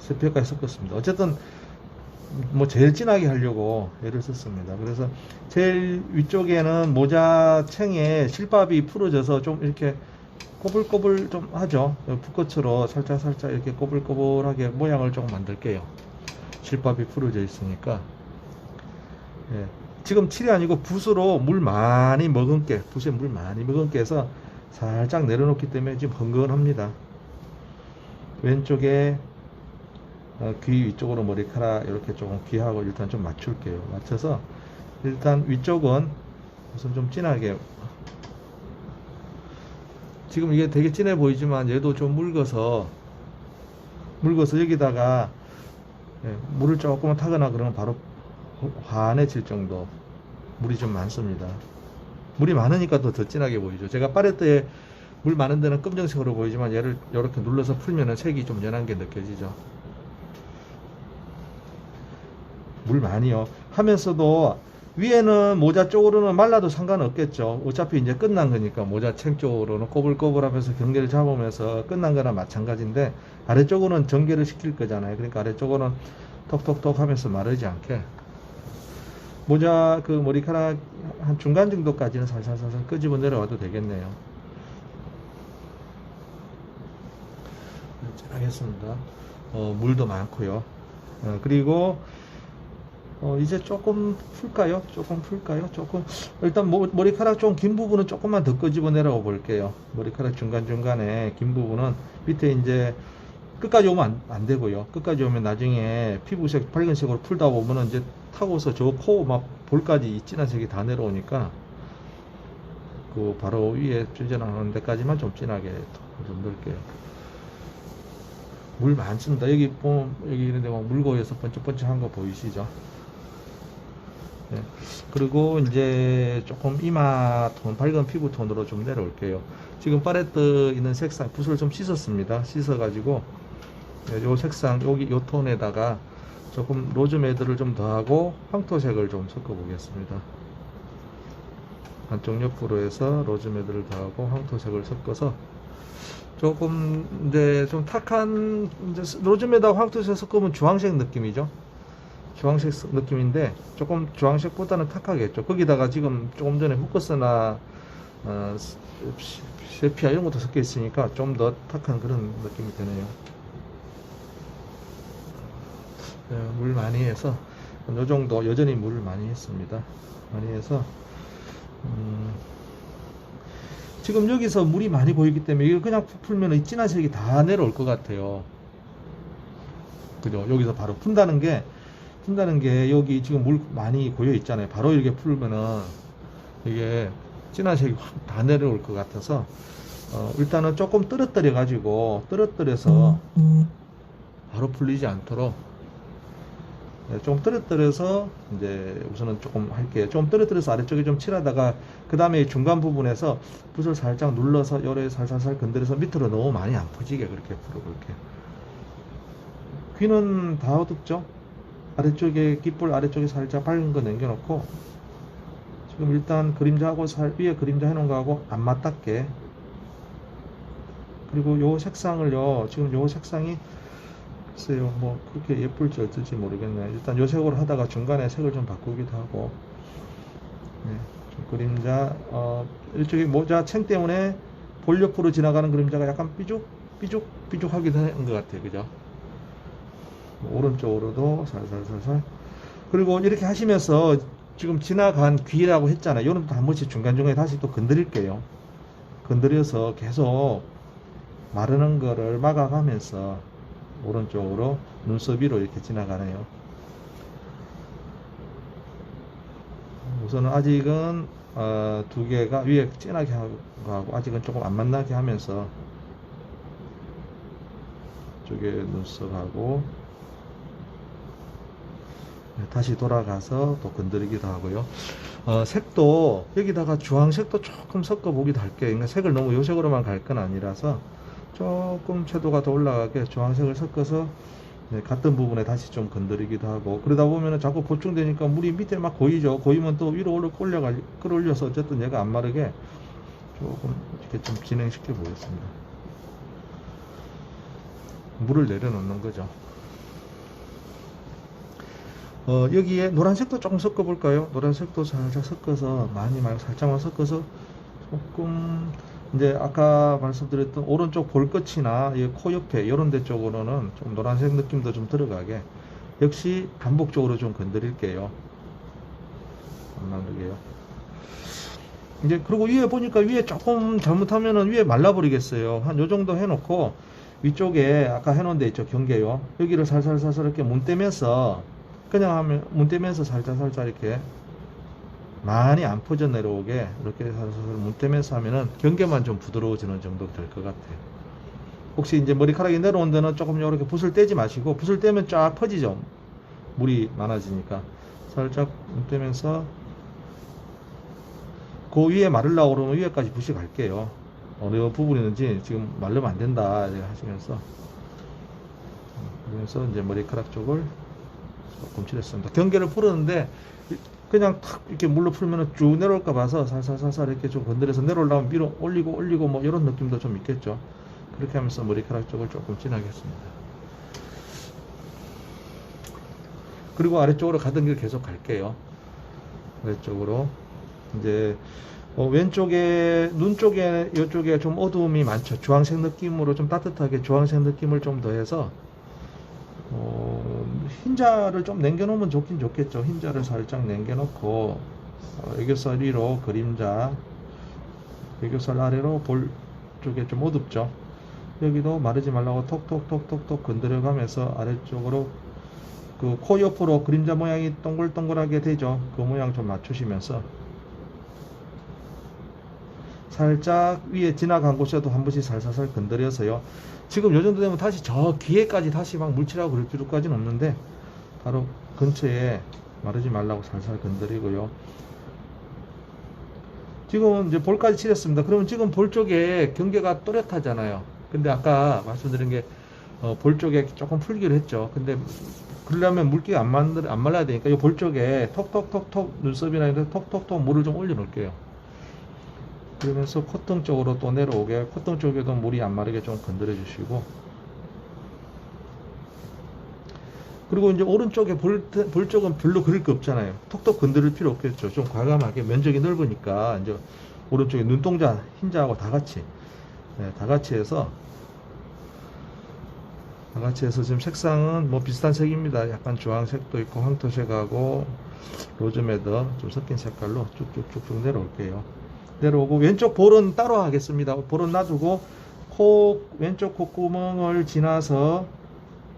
세피까지 섞었습니다. 어쨌든 뭐 제일 진하게 하려고 애를 썼습니다. 그래서 제일 위쪽에는 모자 챙에 실밥이 풀어져서 좀 이렇게 꼬불꼬불 좀 하죠. 붓끝으로 살짝 이렇게 꼬불꼬불하게 모양을 좀 만들게요. 실밥이 풀어져 있으니까. 예. 지금 칠이 아니고 붓으로 물 많이 머금게, 붓에 물 많이 머금게 해서 살짝 내려놓기 때문에 지금 흥건합니다. 왼쪽에 귀 위쪽으로 머리카락 이렇게 조금 귀하고 일단 좀 맞출게요. 맞춰서 일단 위쪽은 우선 좀 진하게, 지금 이게 되게 진해 보이지만 얘도 좀 묽어서 여기다가 물을 조금만 타거나 그러면 바로 환해질 정도. 물이 좀 많습니다. 물이 많으니까 더 진하게 보이죠. 제가 팔레트에 물 많은 데는 검정색으로 보이지만 얘를 이렇게 눌러서 풀면은 색이 좀 연한 게 느껴지죠. 물 많이요 하면서도 위에는 모자 쪽으로는 말라도 상관없겠죠. 어차피 이제 끝난 거니까 모자 챙 쪽으로는 꼬불꼬불 하면서 경계를 잡으면서 끝난 거나 마찬가지인데, 아래쪽으로는 전개를 시킬 거잖아요. 그러니까 아래쪽으로는 톡톡톡 하면서 마르지 않게 모자 그 머리카락 한 중간 정도까지는 살살살살 끄집어 내려와도 되겠네요. 하겠습니다. 물도 많고요. 그리고 이제 조금 풀까요? 조금 일단 머리카락 좀 긴 부분은 조금만 더 끄집어 내려가 볼게요. 머리카락 중간중간에 긴 부분은 밑에 이제 끝까지 오면 안 되고요. 끝까지 오면 나중에 피부색 밝은색으로 풀다 보면은 이제 타고서 저 코 막 볼까지 진한 색이 다 내려오니까 그 바로 위에 표현하는 데까지만 좀 진하게 좀 넣을게요. 물 많습니다. 여기 보면 여기 이런 데 막 물고여서 번쩍번쩍한 거 보이시죠? 네. 그리고 이제 조금 이마 톤, 밝은 피부 톤으로 좀 내려올게요. 지금 팔레트 있는 색상 붓을 좀 씻었습니다. 씻어가지고 요 색상 여기 요 톤에다가 조금 로즈메드를 좀 더하고 황토색을 좀 섞어 보겠습니다. 한쪽 옆으로 해서 로즈메드를 더하고 황토색을 섞어서 조금 이제 좀 탁한 이제 로즈메드하고 황토색 섞으면 주황색 느낌이죠. 주황색 느낌인데 조금 주황색보다는 탁하겠죠. 거기다가 지금 조금 전에 후커스나 세피아 이런 것도 섞여 있으니까 좀 더 탁한 그런 느낌이 드네요. 물 많이 해서 이 정도 여전히 물을 많이 했습니다. 많이 해서 지금 여기서 물이 많이 보이기 때문에 이걸 그냥 풀면 진한 색이 다 내려올 것 같아요. 그죠? 여기서 바로 푼다는 게 여기 지금 물 많이 고여 있잖아요. 바로 이렇게 풀면은 이게 진한 색이 확 다 내려올 것 같아서 일단은 조금 떨어뜨려서 바로 풀리지 않도록 좀 떨어뜨려서 이제 우선은 조금 할게요. 좀 떨어뜨려서 아래쪽에 좀 칠하다가 그 다음에 중간 부분에서 붓을 살짝 눌러서 요래 살살살 건드려서 밑으로 너무 많이 안 퍼지게 그렇게 풀어볼게요. 귀는 다 어둡죠? 아래쪽에 깃불 아래쪽에 살짝 밝은 거 남겨놓고 지금 일단 그림자하고 위에 그림자 해놓은 거하고 안 맞닿게, 그리고 요 색상을요 지금 요 색상이 글쎄요 뭐 그렇게 예쁠지 어떨지 모르겠네요. 일단 요 색으로 하다가 중간에 색을 좀 바꾸기도 하고, 네, 좀 그림자 이쪽에 모자 챙 때문에 볼 옆으로 지나가는 그림자가 약간 삐죽하기도 한 것 같아요. 그죠? 오른쪽으로도 살살살살. 그리고 이렇게 하시면서 지금 지나간 귀라고 했잖아요. 요런 또 한 번씩 중간중간에 다시 또 건드릴게요. 건드려서 계속 마르는 거를 막아가면서 오른쪽으로 눈썹 위로 이렇게 지나가네요. 우선은 아직은 두 개가 위에 진하게 하고 아직은 조금 안 만나게 하면서 이쪽에 눈썹하고 다시 돌아가서 또 건드리기도 하고요. 색도 여기다가 주황색도 조금 섞어 보기도 할게요. 그러니까 색을 너무 요 색으로만 갈 건 아니라서 조금 채도가 더 올라가게 주황색을 섞어서 같은 부분에 다시 좀 건드리기도 하고, 그러다 보면은 자꾸 보충되니까 물이 밑에 막 고이죠. 고이면 또 위로 끌어올려서 어쨌든 얘가 안 마르게 조금 이렇게 좀 진행시켜 보겠습니다. 물을 내려놓는 거죠. 여기에 노란색도 조금 섞어 볼까요? 노란색도 살짝 섞어서, 많이 말고 살짝만 섞어서 조금, 이제 아까 말씀드렸던 오른쪽 볼끝이나 코 옆에 이런 데 쪽으로는 좀 노란색 느낌도 좀 들어가게, 역시 반복적으로 좀 건드릴게요. 안 나르게요. 이제 그리고 위에 보니까, 위에 조금 잘못하면은 위에 말라버리겠어요. 한 요 정도 해놓고 위쪽에 아까 해놓은 데 있죠, 경계요. 여기를 살살살살 이렇게 문 떼면서, 그냥 하면 문 떼면서 살짝살짝 이렇게 많이 안 퍼져 내려오게 이렇게 살살살 문 떼면서 하면은 경계만 좀 부드러워지는 정도 될 것 같아요. 혹시 이제 머리카락이 내려온 데는 조금 이렇게 붓을 떼지 마시고, 붓을 떼면 쫙 퍼지죠, 물이 많아지니까. 살짝 문 떼면서 그 위에 마르려고 그러면 위에까지 붓이 갈게요. 어느 부분이 있는지 지금 마르면 안 된다 하시면서, 그러면서 이제 머리카락 쪽을 조금 칠했습니다. 경계를 풀었는데 그냥 탁 이렇게 물로 풀면 쭉 내려올까 봐서 살살살살 이렇게 좀 건드려서, 내려오려면 위로 올리고 뭐 이런 느낌도 좀 있겠죠. 그렇게 하면서 머리카락 쪽을 조금 진하게 했습니다. 그리고 아래쪽으로 가던 길 계속 갈게요. 아래쪽으로 이제 왼쪽에 눈 쪽에 이쪽에 좀 어두움이 많죠. 주황색 느낌으로 좀 따뜻하게 주황색 느낌을 좀 더해서 흰자를 좀 남겨놓으면 좋긴 좋겠죠. 흰자를 살짝 남겨놓고 애교살 위로 그림자, 애교살 아래로 볼 쪽에 좀 어둡죠. 여기도 마르지 말라고 톡톡톡톡톡 건드려가면서 아래쪽으로 그 코 옆으로 그림자 모양이 동글동글하게 되죠. 그 모양 좀 맞추시면서 살짝 위에 지나간 곳에도 한 번씩 살살살 건드려서요. 지금 요 정도 되면 다시 저 귀에까지 다시 막 물칠하고 그럴 필요까지는 없는데, 바로 근처에 마르지 말라고 살살 건드리고요. 지금 이제 볼까지 칠했습니다. 그러면 지금 볼 쪽에 경계가 또렷하잖아요. 근데 아까 말씀드린 게 볼 쪽에 조금 풀기로 했죠. 근데 그러려면 물기가 안 말라야 되니까 이 볼 쪽에 톡톡톡톡 눈썹이나 이런 톡톡톡 물을 좀 올려 놓을게요. 그러면서 콧등 쪽으로 또 내려오게, 콧등 쪽에도 물이 안 마르게 좀 건드려 주시고, 그리고 이제 오른쪽에 볼 쪽은 별로 그릴 거 없잖아요. 톡톡 건드릴 필요 없겠죠. 좀 과감하게, 면적이 넓으니까 이제 오른쪽에 눈동자 흰자하고 다 같이 지금 색상은 뭐 비슷한 색입니다. 약간 주황색도 있고 황토색하고 로즈매더 좀 섞인 색깔로 쭉쭉쭉쭉 내려올게요. 내려오고, 왼쪽 볼은 따로 하겠습니다. 볼은 놔두고 왼쪽 콧구멍을 지나서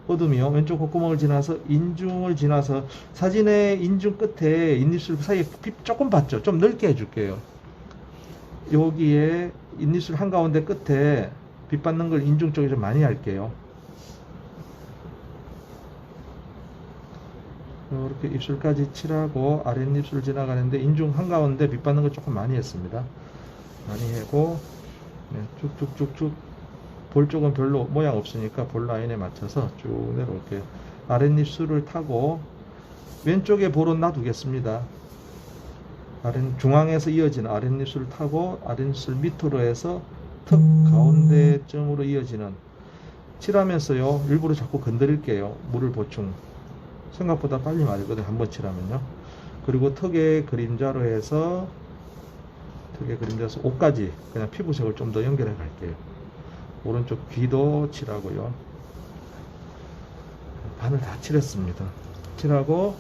어둠이요. 왼쪽 콧구멍을 지나서 인중을 지나서, 사진의 인중 끝에 인입술 사이에 조금 봤죠. 좀 넓게 해줄게요. 여기에 인입술 한가운데 끝에 빛 받는 걸 인중 쪽에 좀 많이 할게요. 이렇게 입술까지 칠하고 아랫입술 지나가는데 인중 한가운데 빛 받는 걸 조금 많이 했습니다. 많이 하고, 쭉쭉쭉쭉 볼 쪽은 별로 모양 없으니까 볼 라인에 맞춰서 쭉 내려올게요. 아랫입술을 타고 왼쪽에 볼은 놔두겠습니다. 중앙에서 이어지는 아랫입술을 타고 아랫입술 밑으로 해서 턱 가운데쯤으로 이어지는, 칠하면서요 일부러 자꾸 건드릴게요. 물을 보충, 생각보다 빨리 마르거든요, 한번 칠하면요. 그리고 턱에 그림자로 해서 옷까지 그냥 피부색을 좀 더 연결해 갈게요. 오른쪽 귀도 칠하고요. 반을 다 칠했습니다. 칠하고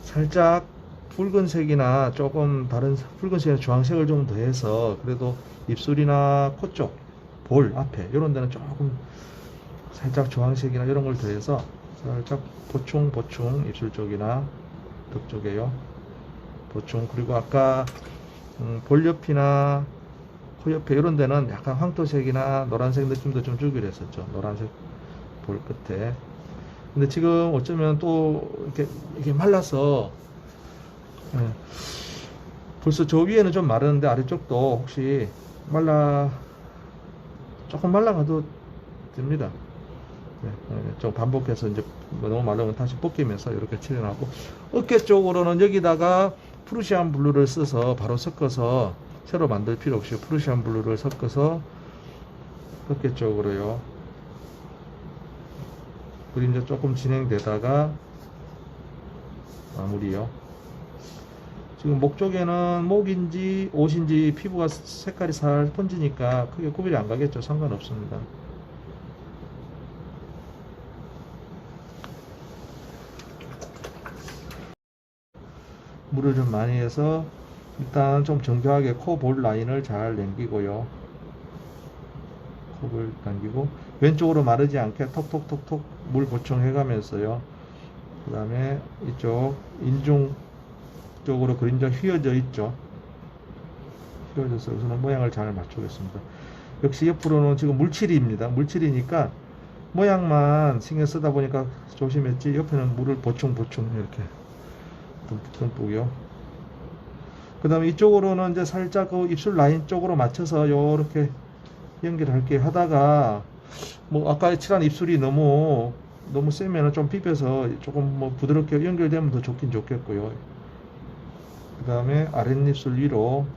살짝 붉은색이나 조금 다른 붉은색이나 주황색을 좀 더해서, 그래도 입술이나 코 쪽, 볼 앞에 이런 데는 조금 살짝 주황색이나 이런 걸 더해서 살짝 보충 입술 쪽이나 턱 쪽에요. 보충. 그리고 아까 볼 옆이나 코 옆에 이런 데는 약간 황토색이나 노란색 느낌도 좀 주기로 했었죠. 노란색 볼 끝에. 근데 지금 어쩌면 또 이렇게 말라서, 벌써 저 위에는 좀 마르는데 아래쪽도 혹시 조금 말라가도 됩니다. 좀 반복해서 이제 너무 마르면 다시 벗기면서 이렇게 칠해놨고, 어깨 쪽으로는 여기다가 프루시안 블루를 써서 바로 섞어서, 새로 만들 필요 없이 프루시안 블루를 섞어서 어깨 쪽으로요 그림자 조금 진행되다가 마무리요. 지금 목 쪽에는 목인지 옷인지 피부가 색깔이 살 번지니까 크게 구별이 안 가겠죠. 상관없습니다. 물을 좀 많이 해서 일단 좀 정교하게 코 볼 라인을 잘 남기고요. 콕을 당기고 왼쪽으로 마르지 않게 톡톡톡톡 물 보충해 가면서요. 그 다음에 이쪽 인중 쪽으로 그림자 휘어져 있죠. 휘어져서 우선은 모양을 잘 맞추겠습니다. 역시 옆으로는 지금 물칠입니다. 물칠이니까 모양만 신경 쓰다 보니까 조심했지, 옆에는 물을 보충 이렇게 듬뿍요. 그 다음에 이쪽으로는 이제 살짝 그 입술 라인 쪽으로 맞춰서 요렇게 연결할게 하다가, 뭐 아까 칠한 입술이 너무 세면은 좀 비벼서 조금 뭐 부드럽게 연결되면 더 좋긴 좋겠고요. 그 다음에 아랫입술 위로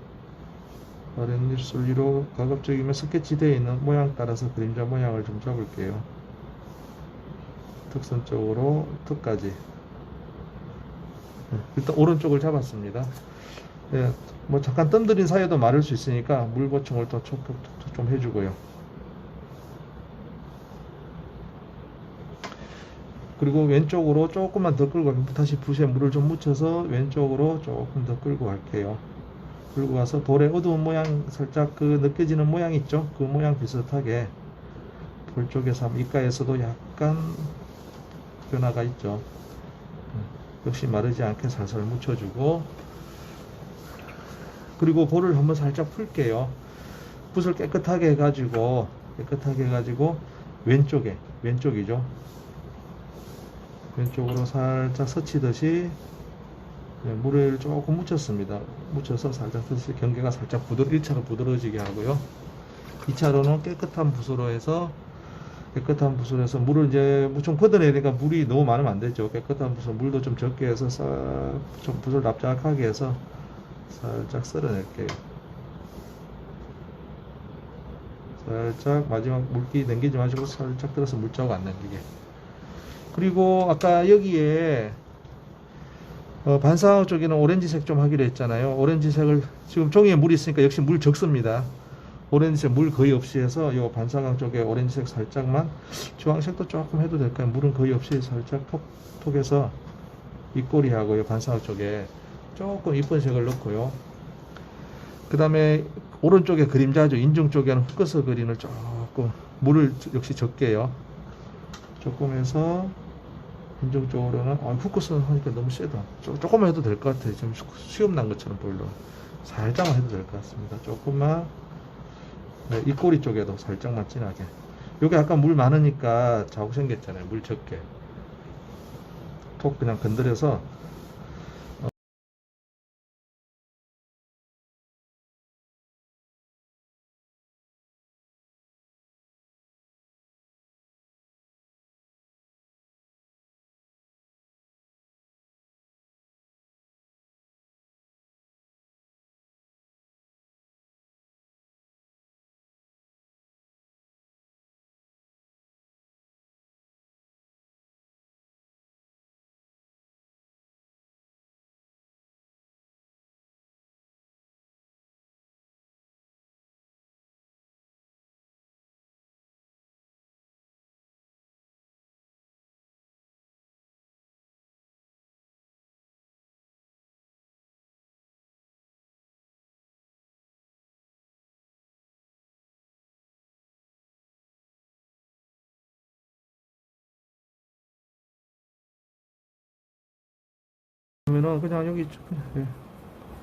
가급적이면 스케치 되어 있는 모양 따라서 그림자 모양을 좀 잡을게요. 턱선 쪽으로 턱까지. 일단 오른쪽을 잡았습니다. 네, 뭐 잠깐 뜸 들인 사이에도 마를 수 있으니까 물 보충을 또 좀 해주고요. 그리고 왼쪽으로 조금만 더 끌고, 다시 붓에 물을 좀 묻혀서 왼쪽으로 조금 더 끌고 갈게요. 끌고 가서 볼의 어두운 모양, 살짝 그 느껴지는 모양 있죠? 그 모양 비슷하게 볼 쪽에서, 입가에서도 약간 변화가 있죠. 역시 마르지 않게 살살 묻혀주고, 그리고 볼을 한번 살짝 풀게요. 붓을 깨끗하게 해가지고 왼쪽이죠. 왼쪽으로 살짝 스치듯이 물을 조금 묻혔습니다. 묻혀서 살짝 스치, 경계가 살짝 1차로 부드러워지게 하고요. 2차로는 깨끗한 붓으로 해서 물을 이제 좀 걷어내니까 물이 너무 많으면 안 되죠. 깨끗한 붓으로 물도 좀 적게 해서 좀 붓을 납작하게 해서 살짝 썰어낼게요. 살짝 마지막 물기 남기지 마시고 살짝 들어서 물자국 안 남기게. 그리고 아까 여기에 반사광 쪽에는 오렌지색 좀 하기로 했잖아요. 오렌지색을, 지금 종이에 물이 있으니까 역시 물 적습니다. 오렌지색 물 거의 없이 해서 요 반사광 쪽에 오렌지색 살짝만, 주황색도 조금 해도 될까요? 물은 거의 없이 살짝 톡톡해서 입꼬리하고 요 반사광 쪽에 조금 이쁜 색을 넣고요. 그 다음에 오른쪽에 그림자죠. 인중 쪽에는 훑어서 그림을 조금, 물을 역시 적게요. 조금 해서 인중 쪽으로는, 훑어서 하니까 너무 세다. 조금만 해도 될 것 같아요. 지금 수염 난 것처럼 보일러. 살짝만 해도 될 것 같습니다. 조금만. 네, 입꼬리 쪽에도 살짝만 진하게. 요게 아까 물 많으니까 자국 생겼잖아요. 물 적게. 톡 그냥 건드려서 그러면은 그냥 여기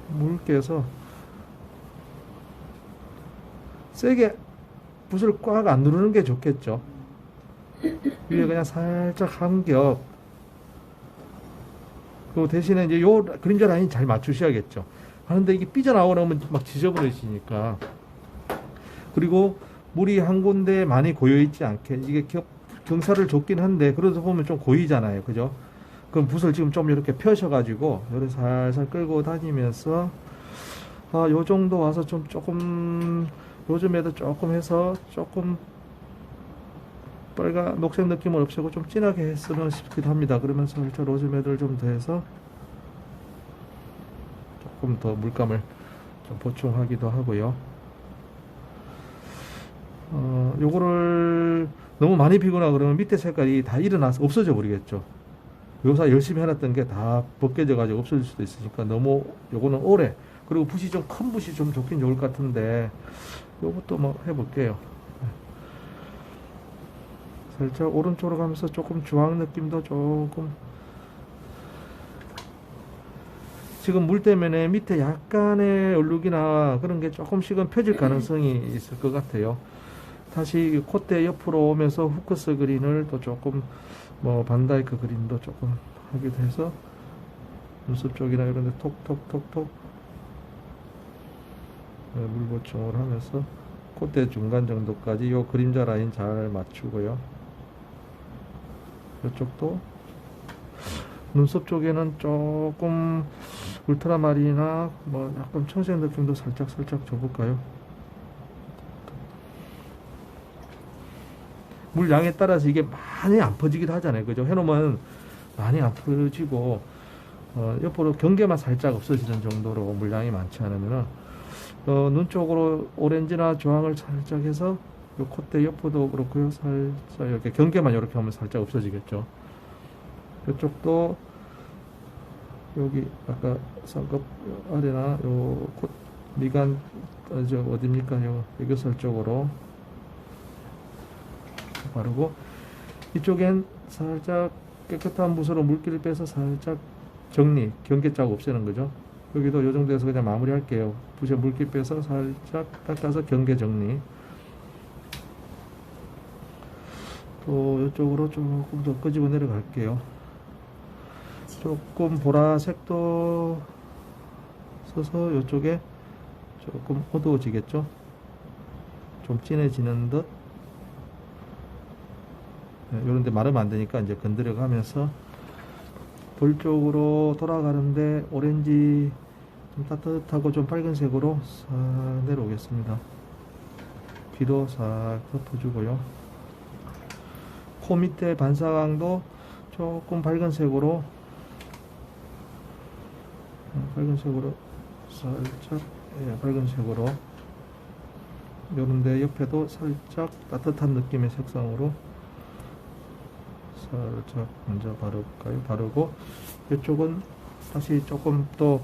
물 깨서 세게 붓을 꽉 안 누르는 게 좋겠죠. 위에 그냥 살짝 한 겹. 그 대신에 이제 요 그림자 라인 잘 맞추셔야겠죠. 하는데 이게 삐져나오면 막 지저분해지니까. 그리고 물이 한 군데 많이 고여있지 않게, 이게 경사를 줬긴 한데 그러다 보면 좀 고이잖아요. 그죠? 그럼 붓을 지금 좀 이렇게 펴셔가지고 이렇게 살살 끌고 다니면서, 요 정도 와서 좀 조금, 요즘에도 조금 해서 조금 빨간 녹색 느낌을 없애고 좀 진하게 했으면 싶기도 합니다. 그러면서 살짝 로즈매드를 좀 더해서 조금 더 물감을 좀 보충하기도 하고요. 요거를 너무 많이 비거나 그러면 밑에 색깔이 다 일어나서 없어져 버리겠죠. 요사 열심히 해놨던 게 다 벗겨져 가지고 없어질 수도 있으니까 너무 요거는 오래, 그리고 붓이 좀 큰 붓이 좀 좋긴 좋을 것 같은데 요것도 뭐 해볼게요. 살짝 오른쪽으로 가면서 조금 주황 느낌도 조금, 지금 물 때문에 밑에 약간의 얼룩이나 그런 게 조금씩은 펴질 가능성이 있을 것 같아요. 다시 콧대 옆으로 오면서 후크스 그린을 또 조금 뭐 반다이크 그린도 조금 하기도 해서 눈썹 쪽이나 이런 데 톡톡톡톡 물 보충을 하면서 콧대 중간 정도까지 요 그림자 라인 잘 맞추고요. 이쪽도 눈썹 쪽에는 조금 울트라마린이나 뭐 약간 청색 느낌도 살짝 줘볼까요? 물 양에 따라서 이게 많이 안 퍼지기도 하잖아요. 그죠? 해놓으면 많이 안 퍼지고, 옆으로 경계만 살짝 없어지는 정도로 물량이 많지 않으면은, 눈 쪽으로 오렌지나 주황을 살짝 해서, 요 콧대 옆으로도 그렇고요. 살짝 이렇게 경계만 이렇게 하면 살짝 없어지겠죠. 이쪽도, 여기, 아까 쌍꺼 아래나, 요 콧, 미간, 어딥니까? 요 애교살 쪽으로 바르고, 이쪽엔 살짝 깨끗한 붓으로 물기를 빼서 살짝 정리, 경계자국 없애는 거죠. 여기도 이 정도에서 그냥 마무리 할게요. 붓에 물기 빼서 살짝 닦아서 경계 정리. 또 이쪽으로 조금 더 끄집어 내려갈게요. 조금 보라색도 써서 이쪽에 조금 어두워지겠죠. 좀 진해지는 듯. 이런데 마르면 안 되니까 이제 건드려 가면서 볼 쪽으로 돌아가는데 오렌지 좀 따뜻하고 좀 빨간색으로 싹 내려오겠습니다. 귀도 싹 덮어주고요. 코 밑에 반사광도 조금 빨간색으로 살짝, 빨간색으로, 요런데 옆에도 살짝 따뜻한 느낌의 색상으로 살짝 먼저 바를까요? 바르고, 이쪽은 다시 조금 또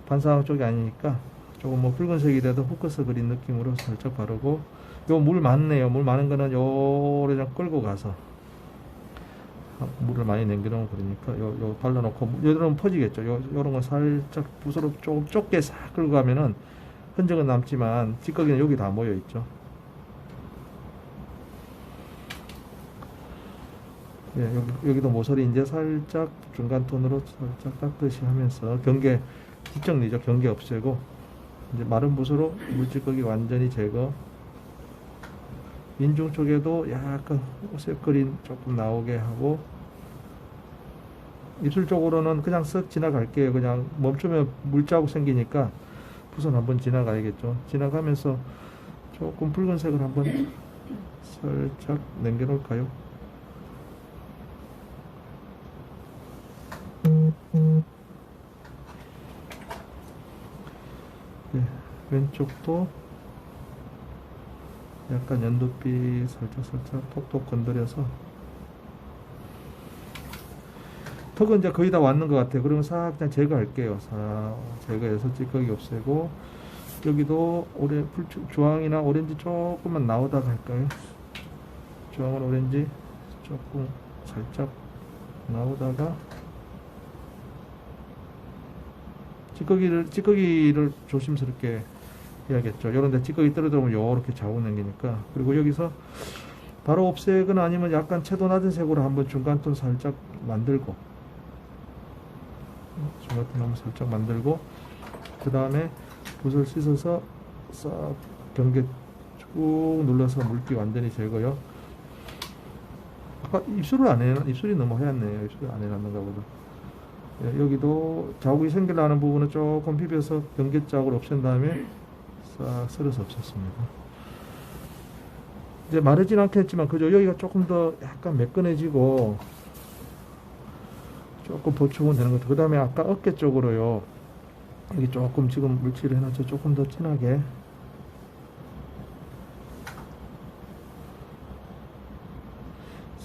반사광 쪽이 아니니까 조금 뭐 붉은색이라도 후크스 그린 느낌으로 살짝 바르고, 요 물 많네요. 물 많은 거는 요래 좀 끌고 가서 물을 많이 남겨놓으면 그러니까 요 발라놓고, 요런 퍼지겠죠. 요런 건 살짝 붓으로 조금 좁게 싹 끌고 가면은 흔적은 남지만 찌꺼기는 여기 다 모여 있죠. 예, 여기도 모서리 이제 살짝 중간 톤으로 살짝 닦듯이 하면서 경계 뒷정리죠. 경계 없애고 이제 마른 붓으로 물찌꺼기 완전히 제거. 인중 쪽에도 약간 오색 그린 조금 나오게 하고, 입술 쪽으로는 그냥 쓱 지나갈게요. 그냥 멈추면 물자국 생기니까 붓은 한번 지나가야겠죠. 지나가면서 조금 붉은색을 한번 살짝 남겨 놓을까요? 네, 왼쪽도 약간 연두빛 살짝 톡톡 건드려서, 턱은 이제 거의 다 왔는 것 같아요. 그러면 싹 그냥 제거할게요. 싹 제거해서 찌꺼기 없애고, 여기도 주황이나 오렌지 조금만 나오다가 할까요? 주황은 오렌지 조금 살짝 나오다가, 찌꺼기를 조심스럽게 해야겠죠. 요런데 찌꺼기 떨어지면 요렇게 자국 남기니까. 그리고 여기서 바로 없애거나 아니면 약간 채도 낮은 색으로 한번 중간톤 살짝 만들고, 중간톤 한번 살짝 만들고, 그 다음에 붓을 씻어서 싹 경계 쭉 눌러서 물기 완전히 제거요. 아까 입술을 안 해놨, 입술이 너무 하얗네요. 입술을 안 해놨는가 보다. 예, 여기도 자국이 생기려는 부분은 조금 비벼서 경계 자국을 없앤 다음에 싹 썰어서 없앴습니다. 이제 마르진 않겠지만, 그죠? 여기가 조금 더 약간 매끈해지고 조금 보충은 되는 것 같아요. 그 다음에 아까 어깨 쪽으로요. 여기 조금 지금 물칠을 해놨죠. 조금 더 진하게.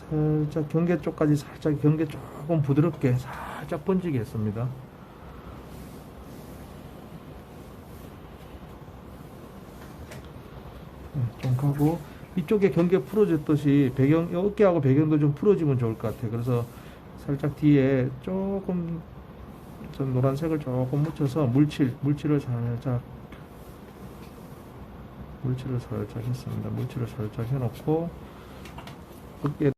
살짝 경계 쪽까지 살짝 경계 조금 부드럽게 살짝 번지게 했습니다. 좀 가고 이쪽에 경계 풀어졌듯이 배경 어깨하고 배경도 좀 풀어지면 좋을 것 같아요. 그래서 살짝 뒤에 조금 좀 노란색을 조금 묻혀서 물칠을 살짝 했습니다. 물칠을 살짝 해놓고 어깨